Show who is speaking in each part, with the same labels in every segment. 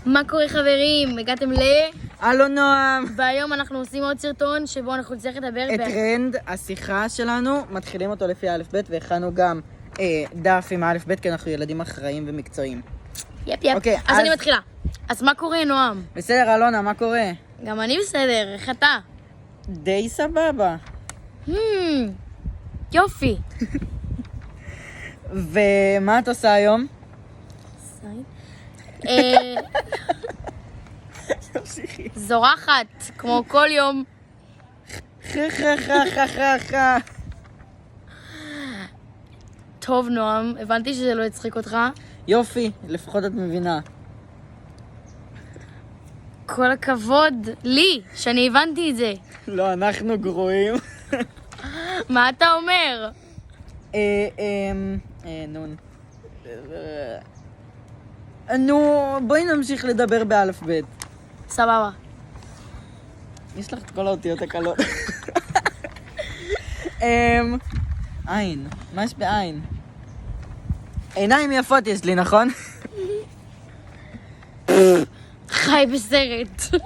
Speaker 1: מה קורה חברים? הגעתם
Speaker 2: הלו נועם.
Speaker 1: והיום אנחנו עושים עוד סרטון שבו אנחנו נצטרך לדבר
Speaker 2: את טרנד השיחה שלנו, מתחילים אותו לפי א' ב' והכנו גם דף עם א' ב' כי אנחנו ילדים אחראיים ומקצועיים.
Speaker 1: יפ.
Speaker 2: אוקיי,
Speaker 1: אז אני מתחילה. אז מה קורה נועם?
Speaker 2: בסדר אלונה, מה קורה?
Speaker 1: גם אני בסדר, איך אתה?
Speaker 2: די סבבה.
Speaker 1: יופי.
Speaker 2: ומה את עושה היום?
Speaker 1: זורחת, כמו כל יום. טוב נועם, הבנתי שזה לא יצחיק אותך.
Speaker 2: יופי, לפחות את מבינה.
Speaker 1: כל הכבוד לי, שאני הבנתי את זה.
Speaker 2: לא, אנחנו גרועים.
Speaker 1: מה אתה אומר?
Speaker 2: נון. נו, בואי נמשיך לדבר באלף ב'.
Speaker 1: סבבה.
Speaker 2: יש לך את כל האותיות הקלות. עין, מה יש בעין? עיניים יפות יש לי, נכון?
Speaker 1: חי בסרט.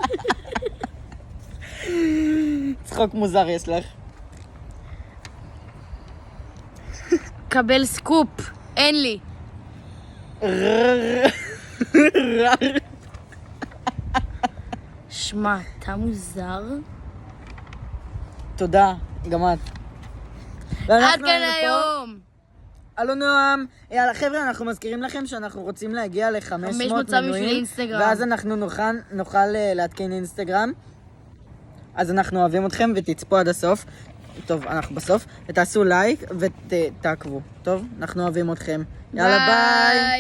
Speaker 2: צחוק מוזר יש לך.
Speaker 1: קבל סקופ, אין לי. שמע, אתה מוזר.
Speaker 2: תודה, גם את.
Speaker 1: עד כאן היום.
Speaker 2: הלו נועם, יאללה חבר'ה, אנחנו מזכירים לכם שאנחנו רוצים להגיע ל-500
Speaker 1: 500 סאבים של
Speaker 2: מנויים,
Speaker 1: אינסטגרם.
Speaker 2: ואז אנחנו נוכל להתקין אינסטגרם. אז אנחנו אוהבים אתכם ותצפו עד הסוף. טוב, אנחנו בסוף. ותעשו לייק ותעקבו. טוב, אנחנו אוהבים אתכם. יאללה ביי.